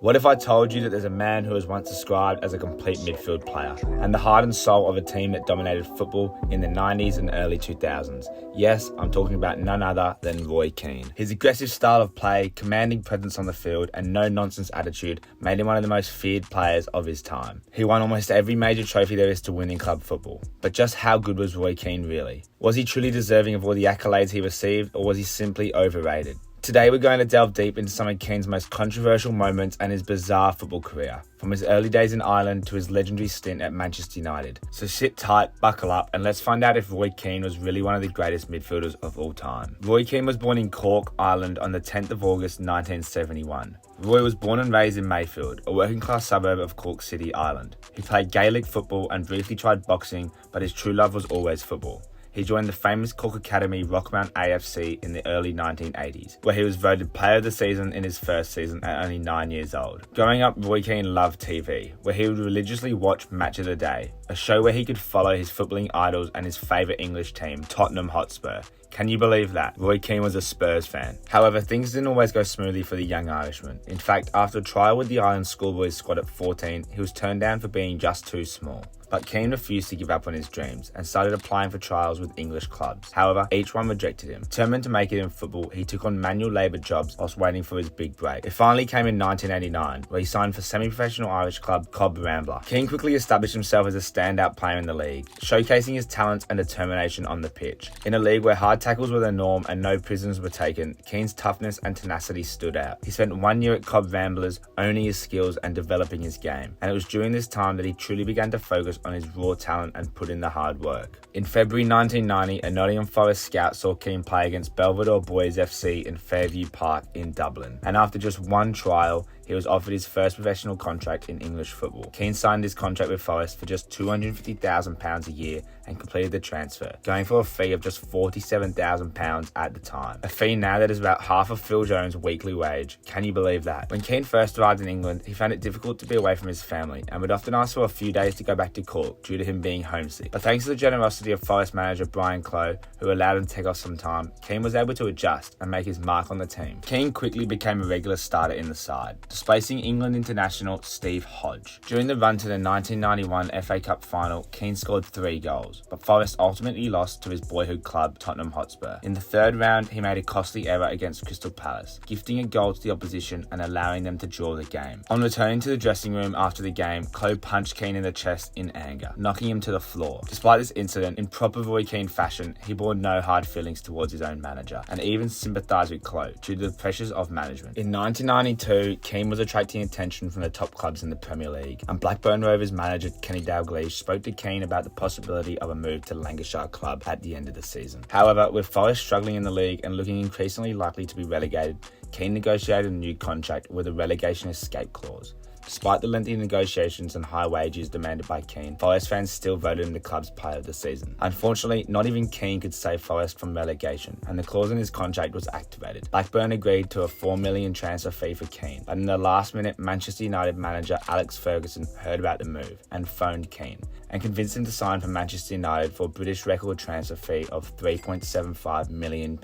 What if I told you that there's a man who was once described as a complete midfield player and the heart and soul of a team that dominated football in the 90s and early 2000s? Yes, I'm talking about none other than Roy Keane. His aggressive style of play, commanding presence on the field and no-nonsense attitude made him one of the most feared players of his time. He won almost every major trophy there is to win in club football. But just how good was Roy Keane really? Was he truly deserving of all the accolades he received, or was he simply overrated? Today we're going to delve deep into some of Keane's most controversial moments and his bizarre football career, from his early days in Ireland to his legendary stint at Manchester United. So sit tight, buckle up, and let's find out if Roy Keane was really one of the greatest midfielders of all time. Roy Keane was born in Cork, Ireland on the 10th of August 1971. Roy was born and raised in Mayfield, a working-class suburb of Cork City, Ireland. He played Gaelic football and briefly tried boxing, but his true love was always football. He joined the famous Cork Academy Rockmount AFC in the early 1980s, where he was voted Player of the Season in his first season at only 9 years old. Growing up, Roy Keane loved TV, where he would religiously watch Match of the Day, a show where he could follow his footballing idols and his favourite English team, Tottenham Hotspur. Can you believe that? Roy Keane was a Spurs fan. However, things didn't always go smoothly for the young Irishman. In fact, after a trial with the Ireland schoolboys squad at 14, he was turned down for being just too small. But Keane refused to give up on his dreams and started applying for trials with English clubs. However, each one rejected him. Determined to make it in football, he took on manual labour jobs whilst waiting for his big break. It finally came in 1989, where he signed for semi-professional Irish club Cobb Rambler. Keane quickly established himself as a standout player in the league, showcasing his talents and determination on the pitch. In a league where hard tackles were the norm and no prisoners were taken, Keane's toughness and tenacity stood out. He spent 1 year at Cobb Ramblers, owning his skills and developing his game, and it was during this time that he truly began to focus on his raw talent and put in the hard work. In February 1990, a Nottingham Forest scout saw Keane play against Belvedere Boys FC in Fairview Park in Dublin, and after just one trial, he was offered his first professional contract in English football. Keane signed his contract with Forest for just £250,000 a year and completed the transfer, going for a fee of just £47,000 at the time. A fee now that is about half of Phil Jones' weekly wage. Can you believe that? When Keane first arrived in England, he found it difficult to be away from his family and would often ask for a few days to go back to Cork due to him being homesick. But thanks to the generosity of Forest manager Brian Clough, who allowed him to take off some time, Keane was able to adjust and make his mark on the team. Keane quickly became a regular starter in the side, displacing England international Steve Hodge. During the run to the 1991 FA Cup final, Keane scored 3 goals, but Forest ultimately lost to his boyhood club Tottenham Hotspur. In the third round, he made a costly error against Crystal Palace, gifting a goal to the opposition and allowing them to draw the game. On returning to the dressing room after the game, Clough punched Keane in the chest in anger, knocking him to the floor. Despite this incident, in proper Roy Keane fashion, he bore no hard feelings towards his own manager, and even sympathised with Clough due to the pressures of management. In 1992, Keane was attracting attention from the top clubs in the Premier League, and Blackburn Rovers manager Kenny Dalglish spoke to Keane about the possibility of a move to Lancashire club at the end of the season. However, with Forest struggling in the league and looking increasingly likely to be relegated, Keane negotiated a new contract with a relegation escape clause. Despite the lengthy negotiations and high wages demanded by Keane, Forest fans still voted him the club's player of the season. Unfortunately, not even Keane could save Forest from relegation, and the clause in his contract was activated. Blackburn agreed to a $4 million transfer fee for Keane, but in the last minute, Manchester United manager Alex Ferguson heard about the move and phoned Keane and convinced him to sign for Manchester United for a British record transfer fee of £3.75 million.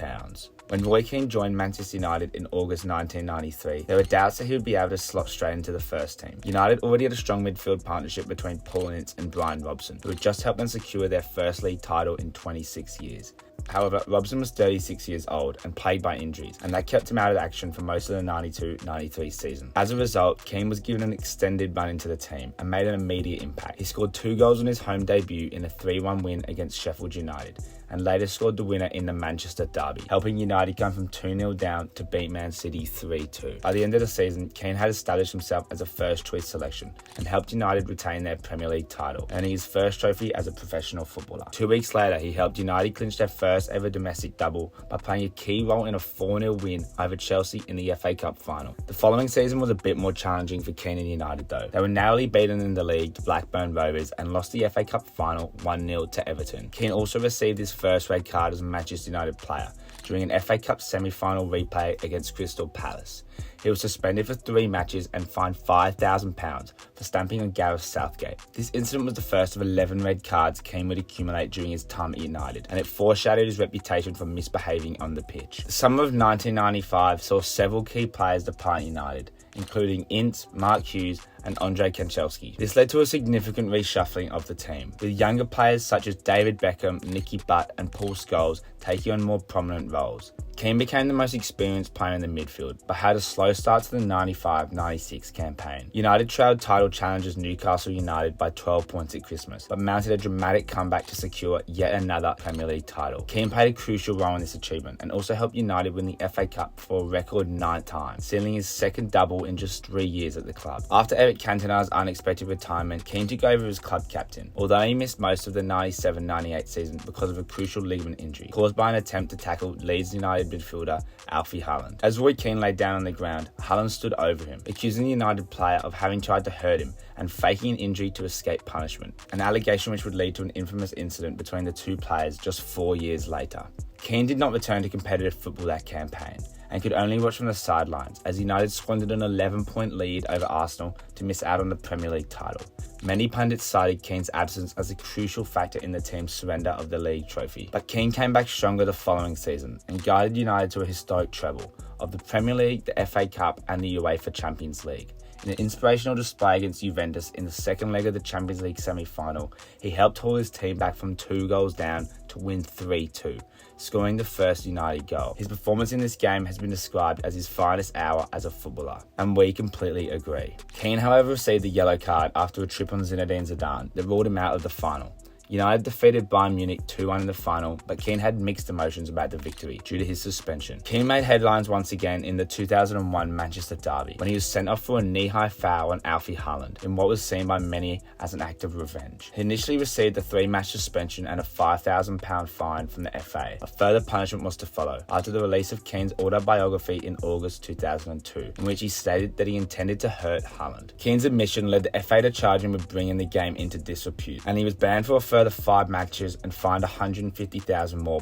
When Roy Keane joined Manchester United in August 1993, there were doubts that he would be able to slot straight into the first team. United already had a strong midfield partnership between Paul Ince and Brian Robson, who had just helped them secure their first league title in 26 years. However, Robson was 36 years old and plagued by injuries, and that kept him out of action for most of the 92-93 season. As a result, Keane was given an extended run into the team and made an immediate impact. He scored 2 goals on his home debut in a 3-1 win against Sheffield United, and later scored the winner in the Manchester derby, helping United come from 2-0 down to beat Man City 3-2. By the end of the season, Keane had established himself as a first-choice selection and helped United retain their Premier League title, earning his first trophy as a professional footballer. 2 weeks later, he helped United clinch their first ever domestic double by playing a key role in a 4-0 win over Chelsea in the FA Cup final. The following season was a bit more challenging for Keane and United though. They were narrowly beaten in the league to Blackburn Rovers and lost the FA Cup final 1-0 to Everton. Keane also received his first red card as a Manchester United player during an FA Cup semi-final replay against Crystal Palace. He was suspended for 3 matches and fined £5,000 for stamping on Gareth Southgate. This incident was the first of 11 red cards Keane would accumulate during his time at United, and it foreshadowed his reputation for misbehaving on the pitch. The summer of 1995 saw several key players depart United, including Ince, Mark Hughes, and Andre Kanchelski. This led to a significant reshuffling of the team, with younger players such as David Beckham, Nicky Butt, and Paul Scholes taking on more prominent roles. Keane became the most experienced player in the midfield, but had a slow start to the 95-96 campaign. United trailed title challengers Newcastle United by 12 points at Christmas, but mounted a dramatic comeback to secure yet another Premier League title. Keane played a crucial role in this achievement and also helped United win the FA Cup for a record 9 times, sealing his second double in just 3 years at the club. After Eric Cantona's unexpected retirement, Keane took over as club captain, although he missed most of the 97-98 season because of a crucial ligament injury caused by an attempt to tackle Leeds United midfielder Alfie Haaland. As Roy Keane lay down on the ground, Haaland stood over him, accusing the United player of having tried to hurt him and faking an injury to escape punishment, an allegation which would lead to an infamous incident between the two players just 4 years later. Keane did not return to competitive football that campaign, and could only watch from the sidelines as United squandered an 11-point lead over Arsenal to miss out on the Premier League title. Many pundits cited Keane's absence as a crucial factor in the team's surrender of the league trophy, but Keane came back stronger the following season and guided United to a historic treble of the Premier League, the FA Cup, and the UEFA Champions League. In an inspirational display against Juventus in the second leg of the Champions League semi-final, he helped haul his team back from 2 goals down to win 3-2, scoring the first United goal. His performance in this game has been described as his finest hour as a footballer, and we completely agree. Keane, however, received a yellow card after a trip on Zinedine Zidane that ruled him out of the final. United defeated Bayern Munich 2-1 in the final, but Keane had mixed emotions about the victory due to his suspension. Keane made headlines once again in the 2001 Manchester derby when he was sent off for a knee-high foul on Alfie Haaland in what was seen by many as an act of revenge. He initially received a 3-match suspension and a £5,000 fine from the FA. A further punishment was to follow after the release of Keane's autobiography in August 2002, in which he stated that he intended to hurt Haaland. Keane's admission led the FA to charge him with bringing the game into disrepute, and he was banned for a further 5 matches and fined £150,000 more.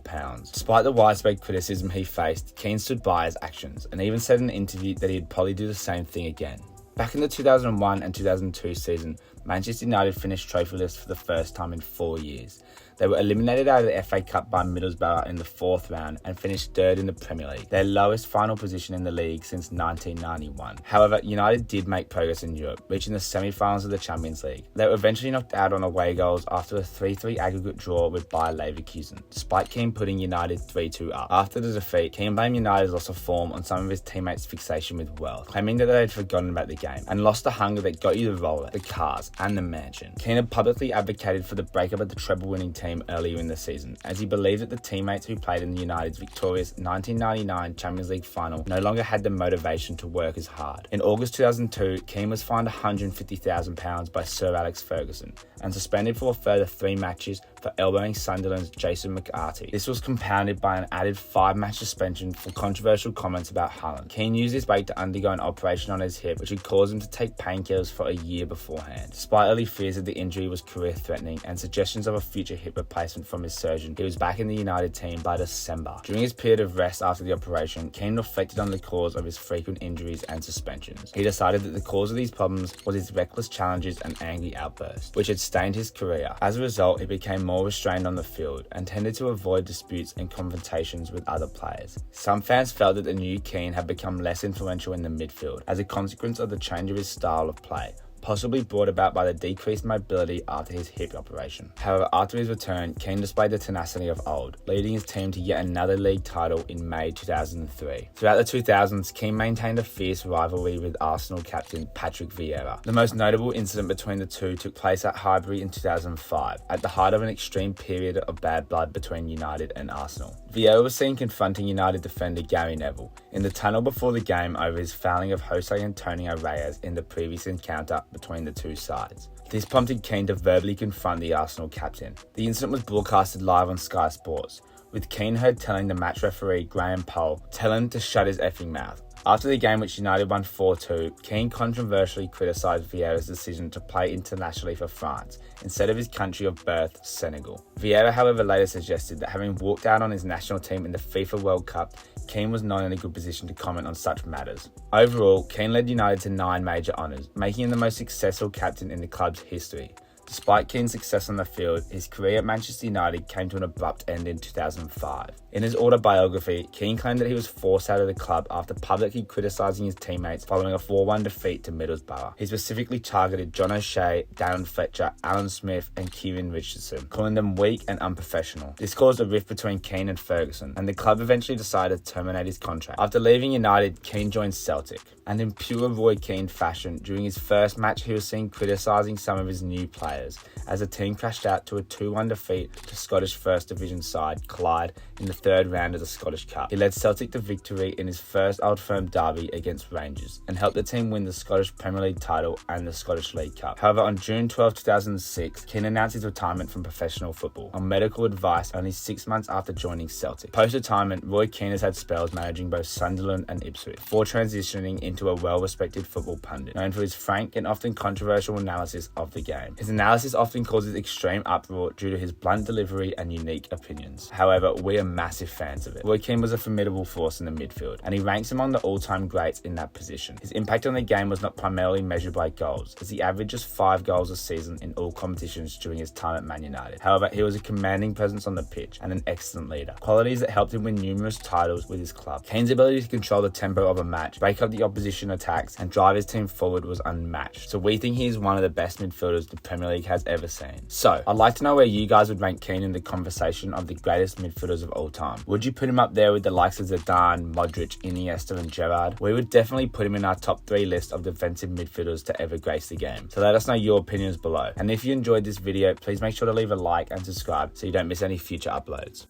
Despite the widespread criticism he faced, Keane stood by his actions and even said in an interview that he'd probably do the same thing again. Back in the 2001 and 2002 season, Manchester United finished trophyless for the first time in 4 years. They were eliminated out of the FA Cup by Middlesbrough in the 4th round and finished 3rd in the Premier League, their lowest final position in the league since 1991. However, United did make progress in Europe, reaching the semi-finals of the Champions League. They were eventually knocked out on away goals after a 3-3 aggregate draw with Bayer Leverkusen, despite Keane putting United 3-2 up. After the defeat, Keane blamed United's loss of form on some of his teammates' fixation with wealth, claiming that they had forgotten about the game and lost the hunger that got you the roller, the cars, and the mansion. Keane had publicly advocated for the breakup of the treble-winning team earlier in the season, as he believed that the teammates who played in United's victorious 1999 Champions League final no longer had the motivation to work as hard. In August 2002, Keane was fined £150,000 by Sir Alex Ferguson and suspended for a further 3 matches for elbowing Sunderland's Jason McCarthy. This was compounded by an added 5-match suspension for controversial comments about Haaland. Keane used this break to undergo an operation on his hip, which had caused him to take painkillers for a year beforehand. Despite early fears that the injury was career-threatening and suggestions of a future hip replacement from his surgeon, he was back in the United team by December. During his period of rest after the operation, Keane reflected on the cause of his frequent injuries and suspensions. He decided that the cause of these problems was his reckless challenges and angry outbursts, which had stained his career. As a result, he became more restrained on the field and tended to avoid disputes and confrontations with other players. Some fans felt that the new Keane had become less influential in the midfield as a consequence of the change of his style of play, possibly brought about by the decreased mobility after his hip operation. However, after his return, Keane displayed the tenacity of old, leading his team to yet another league title in May 2003. Throughout the 2000s, Keane maintained a fierce rivalry with Arsenal captain Patrick Vieira. The most notable incident between the two took place at Highbury in 2005, at the height of an extreme period of bad blood between United and Arsenal. Vieira was seen confronting United defender Gary Neville in the tunnel before the game over his fouling of Jose Antonio Reyes in the previous encounter between the two sides. This prompted Keane to verbally confront the Arsenal captain. The incident was broadcasted live on Sky Sports, with Keane heard telling the match referee Graham Poll, "Tell him to shut his effing mouth." After the game, which United won 4-2, Keane controversially criticised Vieira's decision to play internationally for France instead of his country of birth, Senegal. Vieira, however, later suggested that having walked out on his national team in the FIFA World Cup, Keane was not in a good position to comment on such matters. Overall, Keane led United to 9 major honours, making him the most successful captain in the club's history. Despite Keane's success on the field, his career at Manchester United came to an abrupt end in 2005. In his autobiography, Keane claimed that he was forced out of the club after publicly criticising his teammates following a 4-1 defeat to Middlesbrough. He specifically targeted John O'Shea, Darren Fletcher, Alan Smith and Kieran Richardson, calling them weak and unprofessional. This caused a rift between Keane and Ferguson, and the club eventually decided to terminate his contract. After leaving United, Keane joined Celtic. And in pure Roy Keane fashion, during his first match he was seen criticising some of his new players, as the team crashed out to a 2-1 defeat to Scottish First Division side Clyde in the third round of the Scottish Cup. He led Celtic to victory in his first Old Firm derby against Rangers, and helped the team win the Scottish Premier League title and the Scottish League Cup. However, on June 12, 2006, Keane announced his retirement from professional football on medical advice only 6 months after joining Celtic. Post-retirement, Roy Keane has had spells managing both Sunderland and Ipswich, before transitioning into a well-respected football pundit, known for his frank and often controversial analysis of the game. His analysis often causes extreme uproar due to his blunt delivery and unique opinions. However, we are massive fans of it. Roy Keane was a formidable force in the midfield, and he ranks among the all-time greats in that position. His impact on the game was not primarily measured by goals, as he averaged just 5 goals a season in all competitions during his time at Man United. However, he was a commanding presence on the pitch and an excellent leader, qualities that helped him win numerous titles with his club. Kane's ability to control the tempo of a match, break up the opposition attacks, and drive his team forward was unmatched. So we think he is one of the best midfielders the Premier League has ever seen. So, I'd like to know where you guys would rank Keane in the conversation of the greatest midfielders of all time. Would you put him up there with the likes of Zidane, Modric, Iniesta and Gerrard? We would definitely put him in our top 3 list of defensive midfielders to ever grace the game. So let us know your opinions below. And if you enjoyed this video, please make sure to leave a like and subscribe so you don't miss any future uploads.